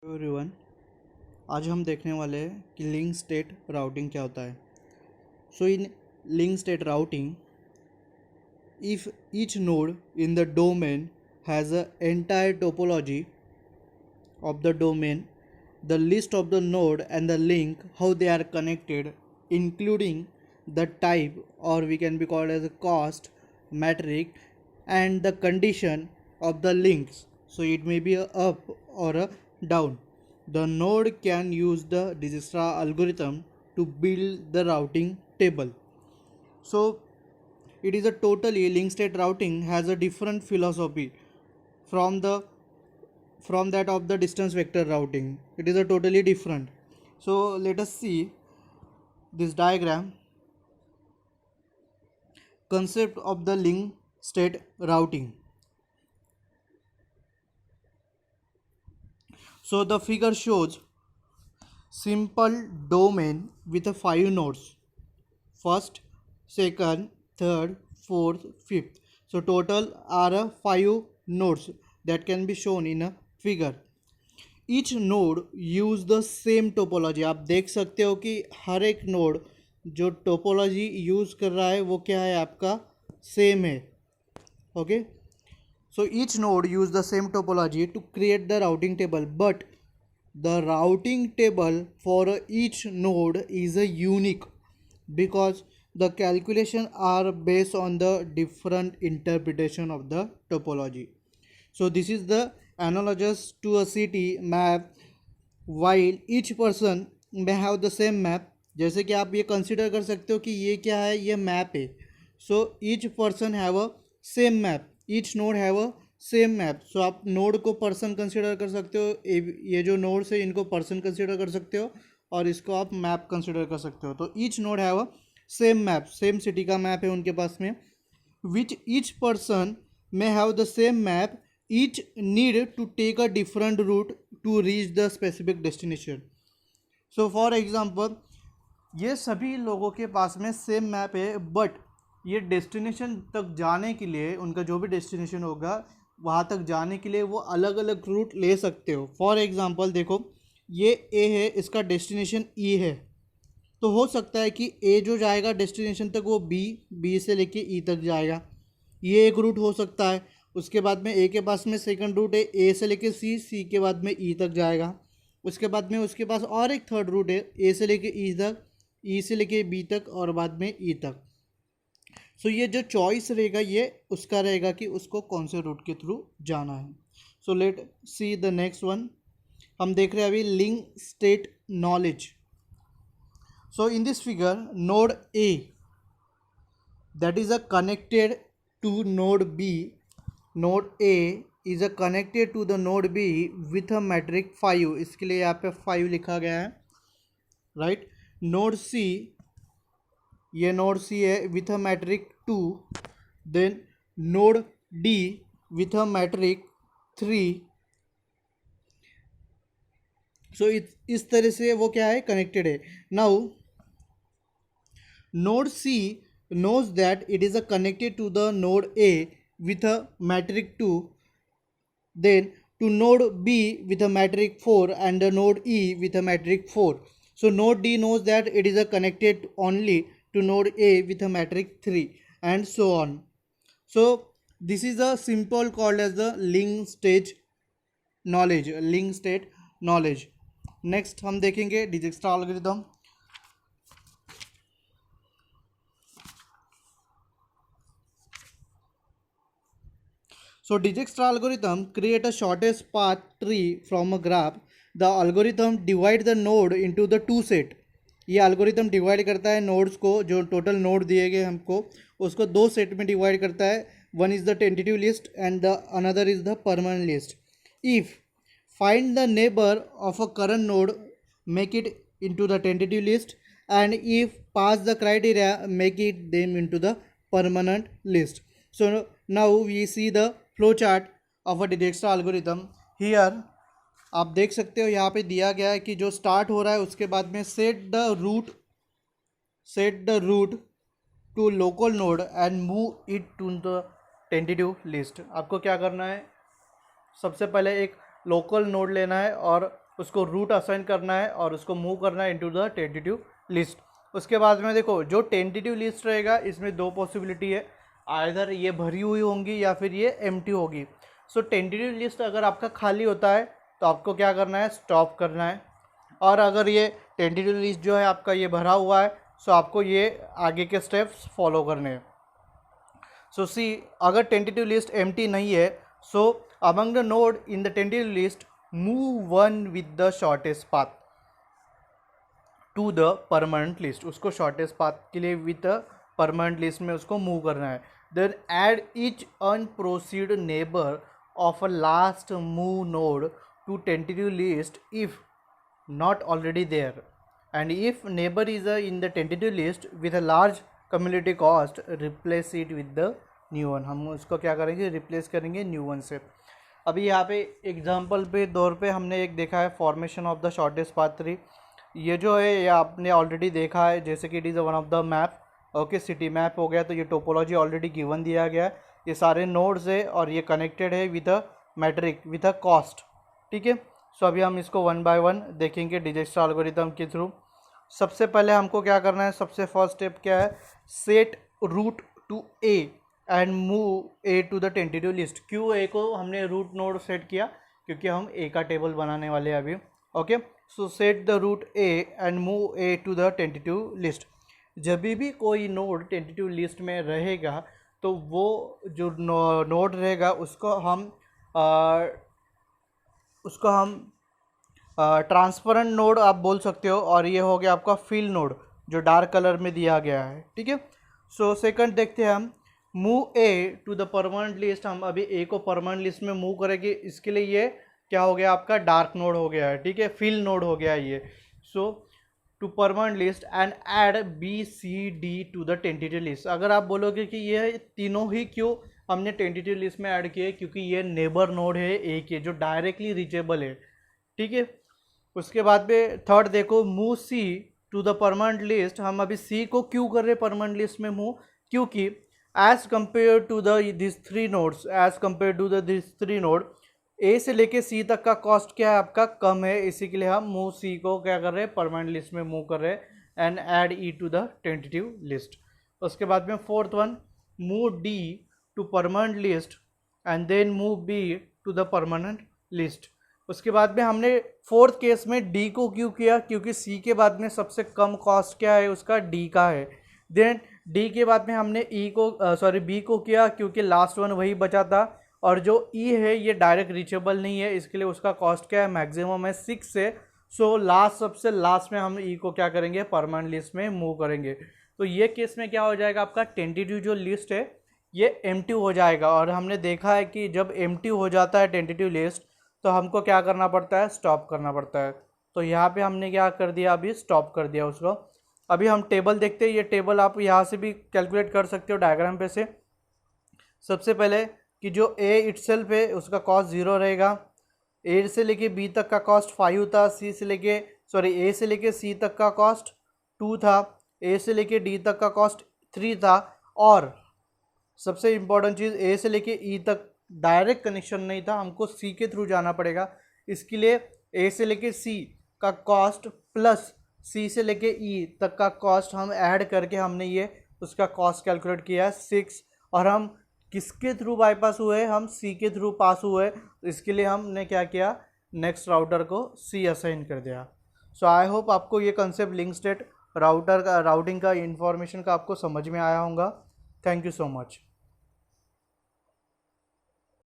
Everyone, आज हम देखने वाले हैं कि लिंक स्टेट राउटिंग क्या होता है। So in link state routing, if each node in the domain has an entire topology of the domain, the list of the node and the link, how they are connected, including the type, or we can be called as a cost metric, and the condition of the links. So it may be a up or a down. The node can use the Dijkstra algorithm to build the routing table. So it is a totally link state routing has a different philosophy from the from that of the distance vector routing. It is a totally different. So let us see this diagram. Concept of the link state routing. So the figure shows simple domain with a 5 nodes: first, second, third, fourth, fifth. So total are 5 nodes that can be shown in a figure. Each node use the same topology. आप देख सकते हो कि हर एक node जो topology use कर रहा है वो क्या है, आपका सेम है. Okay, so each node use the same topology to create the routing table, but the routing table for each node is a unique because the calculation are based on the different interpretation of the topology. So this is the analogous to a city map. While each person may have the same map, जैसे कि आप ये consider कर सकते हो कि ये क्या है, ये मैप है. So each person have a same map, each node have a same map. So आप नोड को पर्सन कंसिडर कर सकते हो, ये जो नोड्स है इनको पर्सन कंसिडर कर सकते हो, और इसको आप मैप कंसिडर कर सकते हो. तो each node have a same map, same city का मैप है उनके पास में. Which each person may have the same map, each need to take a different route to reach the specific destination. So for example, ये सभी लोगों के पास में सेम मैप है, बट ये डेस्टिनेशन तक जाने के लिए, उनका जो भी डेस्टिनेशन होगा वहाँ तक जाने के लिए वो अलग अलग रूट ले सकते हो. फॉर एग्जांपल देखो, ये ए है, इसका डेस्टिनेशन ई है, तो हो सकता है कि ए जो जाएगा डेस्टिनेशन तक वो बी से लेके ई तक जाएगा. ये एक रूट हो सकता है. उसके बाद में ए के पास में सेकंड रूट है, ए से लेके सी के बाद में ई तक जाएगा. उसके बाद में उसके पास और एक थर्ड रूट है, ए से लेके ई तक, ई से लेके बी तक, और बाद में ई तक. सो ये जो चॉइस रहेगा ये उसका रहेगा कि उसको कौन से रूट के थ्रू जाना है. So let see the next one. हम देख रहे हैं अभी link state knowledge. So in this figure, node A that is a connected to node B. Node A is a connected to the node B with a metric 5. इसके लिए यहाँ पे 5 लिखा गया है, राइट. नोड C, ये node C है with a metric 2. Then node D with a metric 3. So इस तरह से वो क्या है, कनेक्टेड है. Now node C knows that it is a connected to the node A with a matrix 2, then to node B with a matrix 4, and the node E with a matrix 4. So node D knows that it is a connected only to node A with a matrix 3, and so on. So this is a simple called as the link state knowledge, link state knowledge. Next हम देखेंगे Dijkstra algorithm. So Dijkstra algorithm create a shortest path tree from a graph. The algorithm divide the node into the two set. ये algorithm divide करता है nodes को, जो total node दिए गए हमको उसको दो सेट में डिवाइड करता है. One is the tentative list and the another is the permanent list. If find the neighbor of a current node, make it into the tentative list, and if pass the criteria, make it them into the permanent list. So now we see the flow chart of a Dijkstra algorithm. Here आप देख सकते हो, यहाँ पे दिया गया है कि जो स्टार्ट हो रहा है उसके बाद में set the route to local node and move it to the tentative list. आपको क्या करना है, सबसे पहले एक लोकल नोड लेना है और उसको रूट असाइन करना है और उसको मूव करना है इनटू द टेंटेटिव लिस्ट। उसके बाद में देखो जो टेंटेटिव लिस्ट रहेगा इसमें दो पॉसिबिलिटी है, आइदर ये भरी हुई होंगी या फिर ये एम्प्टी होगी। सो टेंटेटिव लिस्ट अगर आपका खाली होता है तो आपको क्या करना है, स्टॉप करना है। और अगर ये टेंटेटिव लिस्ट जो है आपका ये भरा हुआ है सो आपको ये आगे के स्टेप्स फॉलो करने हैं। सो सी अगर टेंटेटिव लिस्ट एम्प्टी नहीं है so among the node in the tentative list move one with the shortest path to the permanent list. उसको शॉर्टेस्ट पाथ के लिए विद द परमानेंट लिस्ट में उसको मूव करना है। Then add each unprocessed neighbour of a last move node to tentative list if not already there, and if neighbor is in the tentative list with a large cumulative cost replace it with the new one। हम उसको क्या करेंगे, replace करेंगे new one से। अभी यहाँ पे example पे तौर पे हमने एक देखा है formation of the shortest path tree. ये जो है ये आपने ऑलरेडी देखा है, जैसे कि it is one of the map. Okay, city map हो गया तो ये टोपोलॉजी ऑलरेडी गिवन दिया गया है, ये सारे नोड्स है और ये कनेक्टेड है with a matric with a cost. ठीक है, सो अभी हम इसको वन बाय वन देखेंगे डिजक्स्ट्रा एल्गोरिथम के थ्रू। सबसे पहले हमको क्या करना है, सबसे फर्स्ट स्टेप क्या है, set route to A and move A to the tentative list. क्यों ए को हमने रूट नोड सेट किया, क्योंकि हम ए का टेबल बनाने वाले हैं अभी। Okay, so set the route A and move A to the tentative list. जब भी कोई नोड टेंटेटिव लिस्ट में रहेगा तो वो जो नोड रहेगा उसको हम ट्रांसपेरेंट नोड आप बोल सकते हो, और ये हो गया आपका फिल नोड जो डार्क कलर में दिया गया है। ठीक है, सो सेकंड देखते हैं हम, move A to the permanent list. हम अभी ए को परमानेंट लिस्ट में मूव करेंगे, इसके लिए ये क्या हो गया आपका डार्क नोड हो गया है। ठीक है, फिल नोड हो गया है ये। So to permanent list and add B C D to the tentative list. अगर आप बोलोगे कि ये तीनों ही क्यों हमने टेंटेटिव लिस्ट में ऐड किए, क्योंकि ये नेबर नोड है ए के जो डायरेक्टली रीचेबल है। ठीक है, उसके बाद में थर्ड देखो, move C to the permanent list. हम अभी सी को क्यों कर रहे परमानेंट लिस्ट में मूव, क्योंकि as compare to this three nodes, as compare to this three node A से लेके सी तक का कॉस्ट क्या है आपका, कम है। इसी के लिए हम मूव सी को क्या कर रहे हैं, परमानेंट लिस्ट में मूव कर रहे हैं and add E to the tentative list. उसके बाद में fourth one, move D to permanent list and then move B to the permanent list. उसके बाद में हमने फोर्थ केस में डी को क्यों किया, क्योंकि सी के बाद में सबसे कम कॉस्ट क्या है उसका, डी का है। देन डी के बाद में हमने बी को किया, क्योंकि लास्ट वन वही बचा था, और जो ई है ये डायरेक्ट रीचेबल नहीं है, इसके लिए उसका कॉस्ट क्या है, मैक्सिमम है 6 से। सो सबसे लास्ट में हम ई को क्या करेंगे, परमानेंट लिस्ट में मूव करेंगे। तो ये केस में क्या हो जाएगा आपका, टेंटेटिव जो लिस्ट है ये एम्प्टी हो जाएगा। और हमने देखा है कि जब एम्प्टी हो जाता है टेंटेटिव लिस्ट तो हमको क्या करना पड़ता है, स्टॉप करना पड़ता है। तो यहाँ पे हमने क्या कर दिया, अभी स्टॉप कर दिया उसको। अभी हम टेबल देखते हैं, ये टेबल आप यहाँ से भी कैलकुलेट कर सकते हो डायग्राम पे से। सबसे पहले कि जो ए इटसेल्फ है उसका कॉस्ट 0 रहेगा, ए से लेके बी तक का कॉस्ट 5 था, ए से लेके सी तक का कॉस्ट 2 था, ए से लेके डी तक का कॉस्ट 3 था, और सबसे इम्पॉर्टेंट चीज़ ए से लेके ई तक डायरेक्ट कनेक्शन नहीं था, हमको सी के थ्रू जाना पड़ेगा। इसके लिए ए से लेके सी का कॉस्ट प्लस सी से लेके ई तक का कॉस्ट हम ऐड करके हमने ये उसका कॉस्ट कैलकुलेट किया है 6। और हम किसके थ्रू बाईपास हुए, हम सी के थ्रू पास हुए। इसके लिए हमने क्या किया, नेक्स्ट राउटर को सी असाइन कर दिया। सो आई होप आपको ये कंसेप्ट लिंक स्टेट राउटिंग का इंफॉर्मेशन का आपको समझ में आया होगा। Thank you so much.